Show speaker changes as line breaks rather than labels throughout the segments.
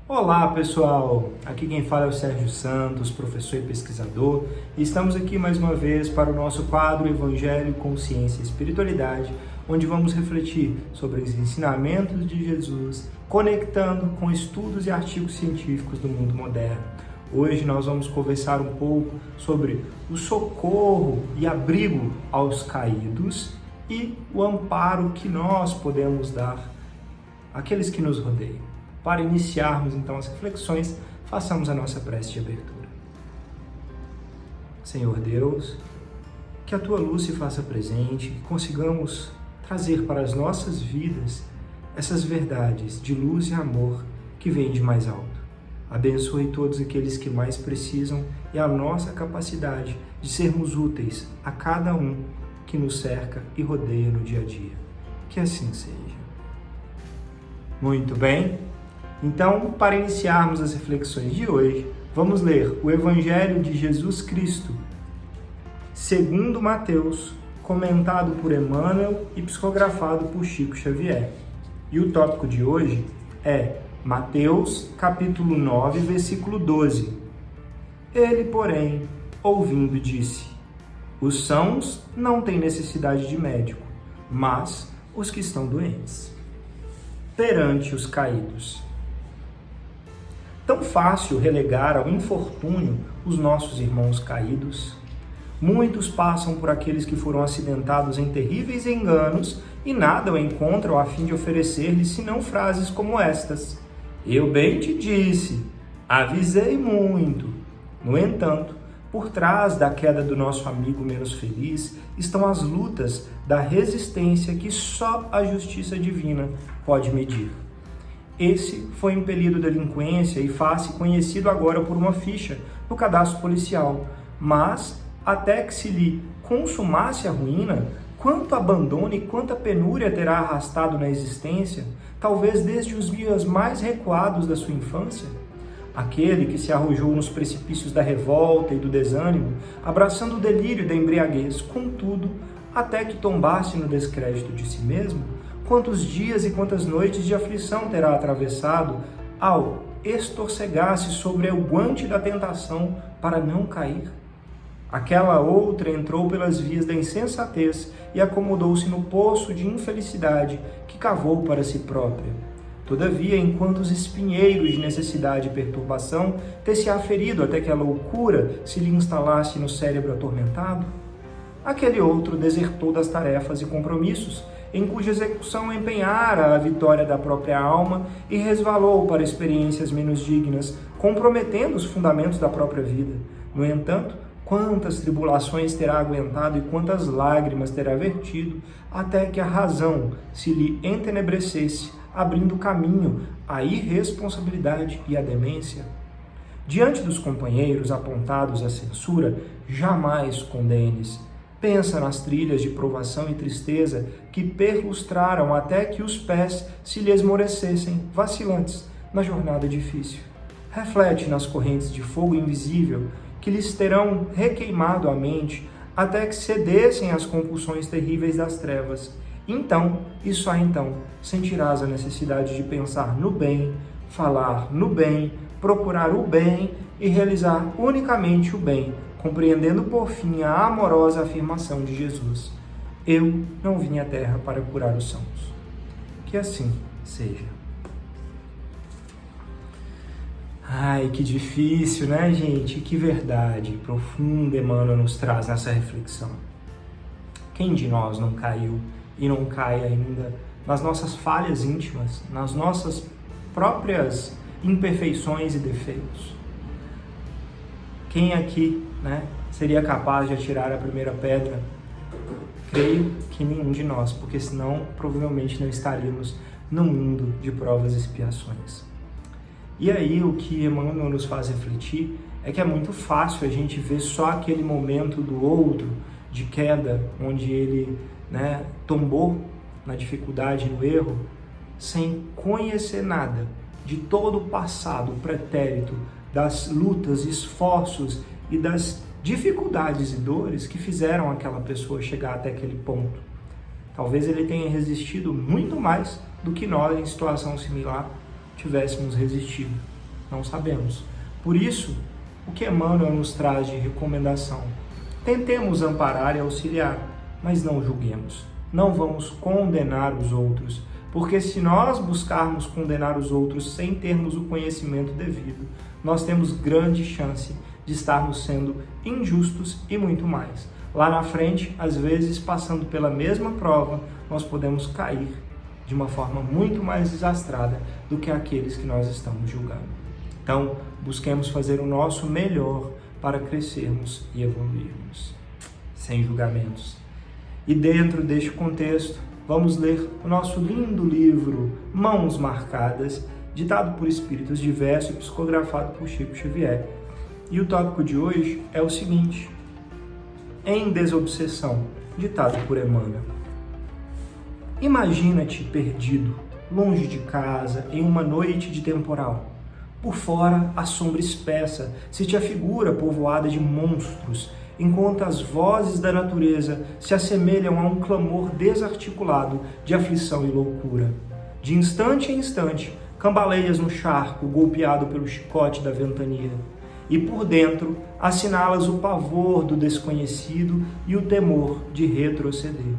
Olá pessoal, aqui quem fala é o Sérgio Santos, professor e pesquisador, e estamos aqui mais uma vez para o nosso quadro Evangelho, Consciência e Espiritualidade, onde vamos refletir sobre os ensinamentos de Jesus, conectando com estudos e artigos científicos do mundo moderno. Hoje nós vamos conversar um pouco sobre o socorro e abrigo aos caídos e o amparo que nós podemos dar àqueles que nos rodeiam. Para iniciarmos então as reflexões, façamos a nossa prece de abertura. Senhor Deus, que a Tua luz se faça presente, que consigamos trazer para as nossas vidas essas verdades de luz e amor que vêm de mais alto. Abençoe todos aqueles que mais precisam e a nossa capacidade de sermos úteis a cada um que nos cerca e rodeia no dia a dia. Que assim seja. Muito bem. Então, para iniciarmos as reflexões de hoje, vamos ler o Evangelho de Jesus Cristo, segundo Mateus, comentado por Emmanuel e psicografado por Chico Xavier. E o tópico de hoje é Mateus, capítulo 9, versículo 12. Ele, porém, ouvindo, disse: os sãos não têm necessidade de médico, mas os que estão doentes. Perante os caídos. Tão fácil relegar ao infortúnio os nossos irmãos caídos. Muitos passam por aqueles que foram acidentados em terríveis enganos e nada o encontram a fim de oferecer-lhes senão frases como estas: eu bem te disse, avisei muito. No entanto, por trás da queda do nosso amigo menos feliz estão as lutas da resistência que só a justiça divina pode medir. Esse foi impelido delinquência e faz-se conhecido agora por uma ficha no cadastro policial, mas até que se lhe consumasse a ruína, quanto abandono e quanta penúria terá arrastado na existência, talvez desde os dias mais recuados da sua infância? Aquele que se arrojou nos precipícios da revolta e do desânimo, abraçando o delírio da embriaguez, contudo, até que tombasse no descrédito de si mesmo, quantos dias e quantas noites de aflição terá atravessado ao estorcegar-se sobre o guante da tentação para não cair? Aquela outra entrou pelas vias da insensatez e acomodou-se no poço de infelicidade que cavou para si própria. Todavia, enquanto os espinheiros de necessidade e perturbação ter-se-á ferido até que a loucura se lhe instalasse no cérebro atormentado, aquele outro desertou das tarefas e compromissos em cuja execução empenhara a vitória da própria alma e resvalou para experiências menos dignas, comprometendo os fundamentos da própria vida. No entanto, quantas tribulações terá aguentado e quantas lágrimas terá vertido, até que a razão se lhe entenebrecesse, abrindo caminho à irresponsabilidade e à demência? Diante dos companheiros apontados à censura, jamais condenes. Pensa nas trilhas de provação e tristeza que perlustraram até que os pés se lhe esmorecessem, vacilantes, na jornada difícil. Reflete nas correntes de fogo invisível que lhes terão requeimado a mente até que cedessem às compulsões terríveis das trevas. Então, e só então, sentirás a necessidade de pensar no bem, falar no bem, procurar o bem e realizar unicamente o bem, compreendendo por fim a amorosa afirmação de Jesus: eu não vim à terra para curar os sãos. Que assim seja. Ai, que difícil, né, gente? Que verdade profunda Emmanuel nos traz nessa reflexão. Quem de nós não caiu e não cai ainda nas nossas falhas íntimas, nas nossas próprias imperfeições e defeitos? Quem aqui, seria capaz de atirar a primeira pedra? Creio que nenhum de nós, porque senão provavelmente não estaríamos no mundo de provas e expiações. E aí o que Emmanuel nos faz refletir é que é muito fácil a gente ver só aquele momento do outro de queda, onde ele tombou na dificuldade, no erro, sem conhecer nada de todo o passado, o pretérito, das lutas, esforços e das dificuldades e dores que fizeram aquela pessoa chegar até aquele ponto. Talvez ele tenha resistido muito mais do que nós, em situação similar, tivéssemos resistido. Não sabemos. Por isso, o que Emmanuel nos traz de recomendação? Tentemos amparar e auxiliar, mas não julguemos. Não vamos condenar os outros, porque se nós buscarmos condenar os outros sem termos o conhecimento devido, nós temos grande chance de estarmos sendo injustos e muito mais. Lá na frente, às vezes, passando pela mesma prova, nós podemos cair de uma forma muito mais desastrada do que aqueles que nós estamos julgando. Então, busquemos fazer o nosso melhor para crescermos e evoluirmos, sem julgamentos. E dentro deste contexto, vamos ler o nosso lindo livro Mãos Marcadas, ditado por espíritos diversos e psicografado por Chico Xavier. E o tópico de hoje é o seguinte: em desobsessão, ditado por Emmanuel. Imagina-te perdido, longe de casa, em uma noite de temporal. Por fora, a sombra espessa se te afigura povoada de monstros, enquanto as vozes da natureza se assemelham a um clamor desarticulado de aflição e loucura. De instante em instante, cambaleias no charco, golpeado pelo chicote da ventania. E por dentro, assinalas o pavor do desconhecido e o temor de retroceder.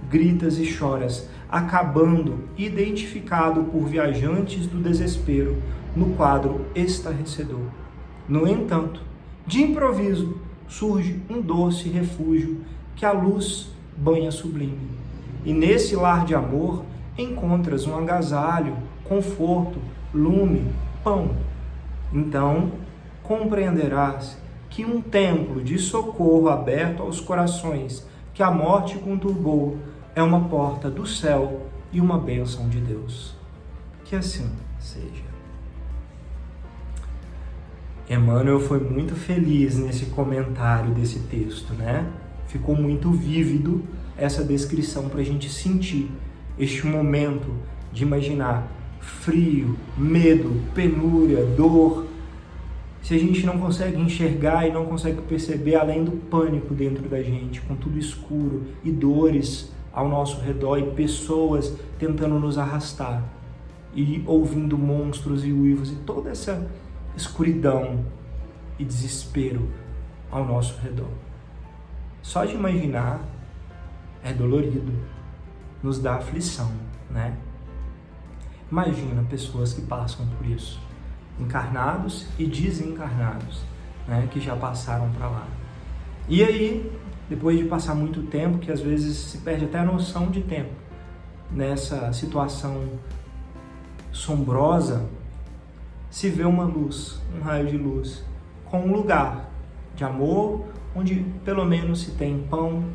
Gritas e choras, acabando, identificado por viajantes do desespero, no quadro estarrecedor. No entanto, de improviso, surge um doce refúgio que a luz banha sublime. E nesse lar de amor, encontras um agasalho, conforto, lume, pão. Então, compreenderás que um templo de socorro aberto aos corações que a morte conturbou é uma porta do céu e uma bênção de Deus. Que assim seja. Emmanuel foi muito feliz nesse comentário desse texto, né? Ficou muito vívido essa descrição para a gente sentir este momento de imaginar frio, medo, penúria, dor. Se a gente não consegue enxergar e não consegue perceber além do pânico dentro da gente, com tudo escuro e dores ao nosso redor e pessoas tentando nos arrastar e ouvindo monstros e uivos e toda essa escuridão e desespero ao nosso redor. Só de imaginar é dolorido, nos dá aflição, né? Imagina pessoas que passam por isso, encarnados e desencarnados, né, que já passaram para lá. E aí, depois de passar muito tempo, que às vezes se perde até a noção de tempo, nessa situação sombrosa, se vê uma luz, um raio de luz, com um lugar de amor, onde pelo menos se tem pão,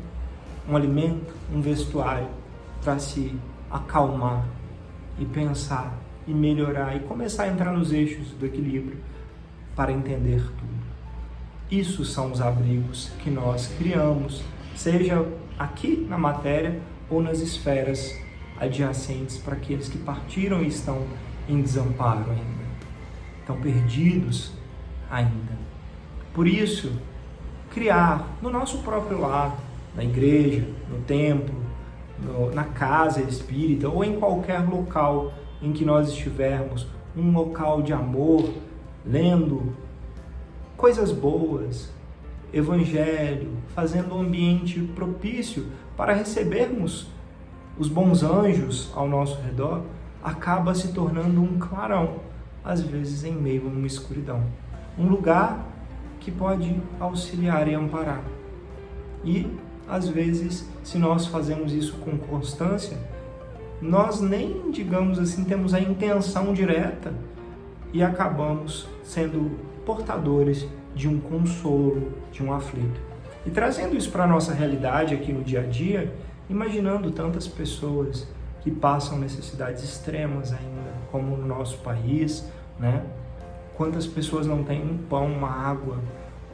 um alimento, um vestuário, para se acalmar e pensar e melhorar e começar a entrar nos eixos do equilíbrio para entender tudo. Isso são os abrigos que nós criamos, seja aqui na matéria ou nas esferas adjacentes para aqueles que partiram e estão em desamparo ainda, estão perdidos ainda. Por isso, criar no nosso próprio lar, na igreja, no templo, na casa espírita ou em qualquer local em que nós estivermos, um local de amor, lendo coisas boas, evangelho, fazendo um ambiente propício para recebermos os bons anjos ao nosso redor, acaba se tornando um clarão, às vezes em meio a uma escuridão. Um lugar que pode auxiliar e amparar. E, às vezes, se nós fazemos isso com constância, nós nem, digamos assim, temos a intenção direta e acabamos sendo portadores de um consolo, de um aflito. E trazendo isso para a nossa realidade aqui no dia a dia, imaginando tantas pessoas que passam necessidades extremas ainda, como no nosso país, né? Quantas pessoas não têm um pão, uma água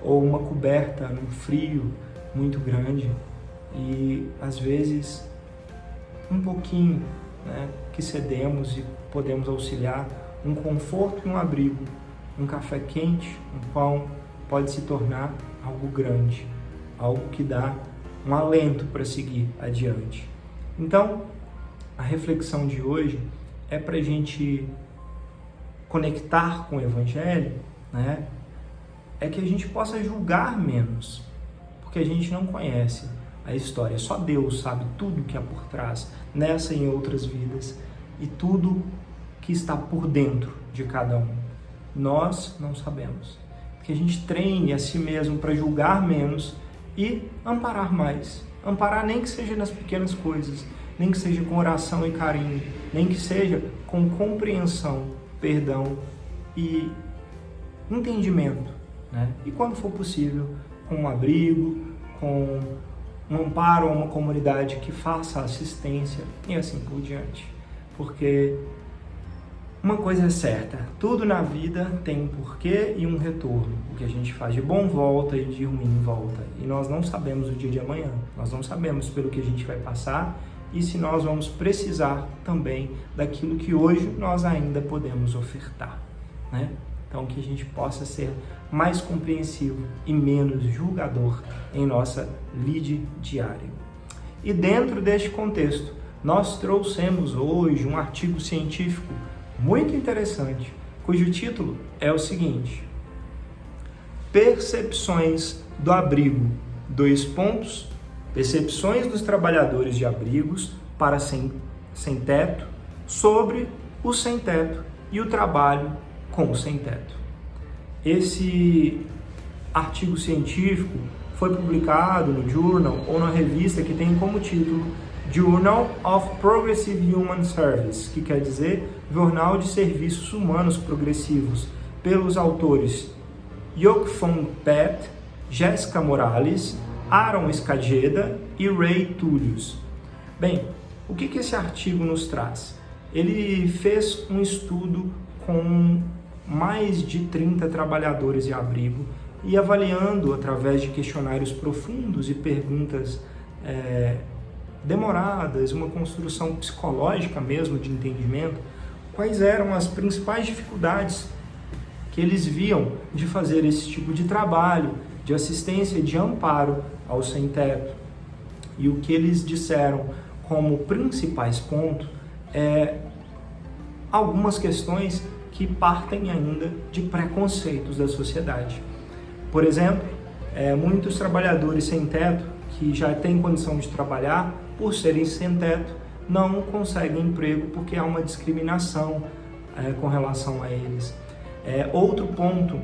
ou uma coberta num frio muito grande e às vezes um pouquinho, né, que cedemos e podemos auxiliar, um conforto e um abrigo, um café quente, um pão, pode se tornar algo grande, algo que dá um alento para seguir adiante. Então, a reflexão de hoje é para a gente conectar com o Evangelho, né, é que a gente possa julgar menos, porque a gente não conhece a história. Só Deus sabe tudo que há por trás, nessa e em outras vidas, e tudo que está por dentro de cada um. Nós não sabemos. Que a gente treine a si mesmo para julgar menos e amparar mais. Amparar nem que seja nas pequenas coisas, nem que seja com oração e carinho, nem que seja com compreensão, perdão e entendimento, né? E quando for possível, com um abrigo, com um amparo a uma comunidade que faça assistência e assim por diante. Porque uma coisa é certa, tudo na vida tem um porquê e um retorno. O que a gente faz de bom volta e de ruim volta. E nós não sabemos o dia de amanhã, nós não sabemos pelo que a gente vai passar e se nós vamos precisar também daquilo que hoje nós ainda podemos ofertar, né? Então que a gente possa ser mais compreensivo e menos julgador em nossa lide diária. E dentro deste contexto, nós trouxemos hoje um artigo científico muito interessante, cujo título é o seguinte: Percepções do abrigo, percepções dos trabalhadores de abrigos para sem teto sobre o sem teto e o trabalho com o sem teto. Esse artigo científico foi publicado no Journal ou na revista que tem como título Journal of Progressive Human Service, que quer dizer Jornal de Serviços Humanos Progressivos, pelos autores Yok-Fong Pat, Jéssica Morales, Aaron Skajeda e Ray Tullius. Bem, o que esse artigo nos traz? Ele fez um estudo com mais de 30 trabalhadores de abrigo e avaliando através de questionários profundos e perguntas demoradas, uma construção psicológica mesmo de entendimento, quais eram as principais dificuldades que eles viam de fazer esse tipo de trabalho, de assistência e de amparo ao sem-teto. E o que eles disseram como principais pontos algumas questões que partem ainda de preconceitos da sociedade. Por exemplo, muitos trabalhadores sem teto que já têm condição de trabalhar, por serem sem teto, não conseguem emprego porque há uma discriminação com relação a eles. Outro ponto,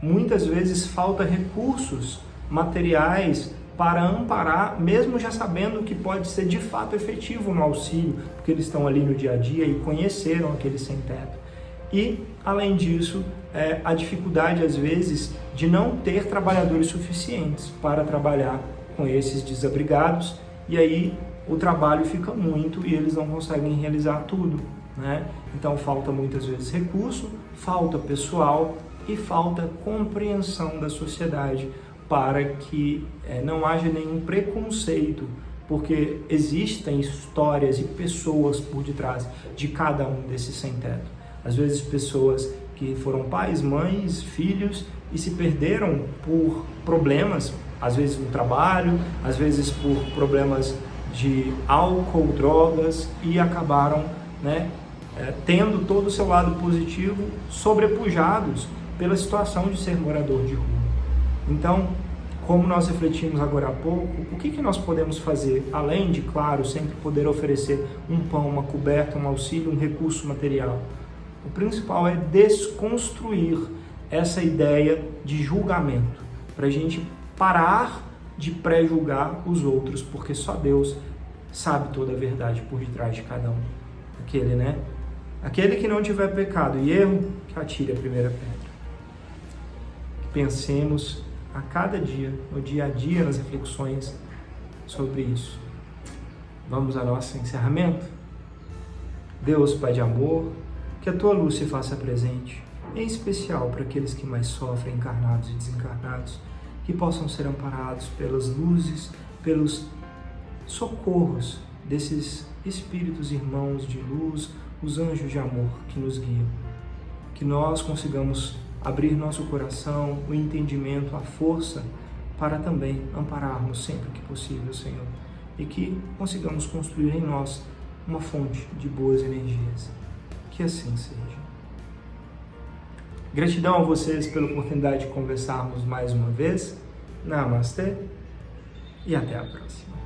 muitas vezes falta recursos materiais para amparar, mesmo já sabendo que pode ser de fato efetivo no auxílio, porque eles estão ali no dia a dia e conheceram aquele sem teto. E, além disso, a dificuldade, às vezes, de não ter trabalhadores suficientes para trabalhar com esses desabrigados, e aí o trabalho fica muito e eles não conseguem realizar tudo, né? Então falta muitas vezes recurso, falta pessoal e falta compreensão da sociedade para que não haja nenhum preconceito, porque existem histórias e pessoas por detrás de cada um desses sem-teto. Às vezes pessoas que foram pais, mães, filhos e se perderam por problemas, às vezes no trabalho, às vezes por problemas de álcool, drogas, e acabaram tendo todo o seu lado positivo sobrepujados pela situação de ser morador de rua. Então, como nós refletimos agora há pouco, o que nós podemos fazer, além de, claro, sempre poder oferecer um pão, uma coberta, um auxílio, um recurso material? O principal é desconstruir essa ideia de julgamento, para a gente parar de pré-julgar os outros, porque só Deus sabe toda a verdade por detrás de cada um. Aquele que não tiver pecado e erro, que atire a primeira pedra. Pensemos a cada dia, no dia a dia, nas reflexões sobre isso. Vamos ao nosso encerramento? Deus, Pai de amor, que a Tua luz se faça presente, em especial para aqueles que mais sofrem, encarnados e desencarnados, que possam ser amparados pelas luzes, pelos socorros desses espíritos irmãos de luz, os anjos de amor que nos guiam. Que nós consigamos abrir nosso coração, o entendimento, a força, para também ampararmos sempre que possível, Senhor, e que consigamos construir em nós uma fonte de boas energias. Que assim seja. Gratidão a vocês pela oportunidade de conversarmos mais uma vez. Namastê e até a próxima.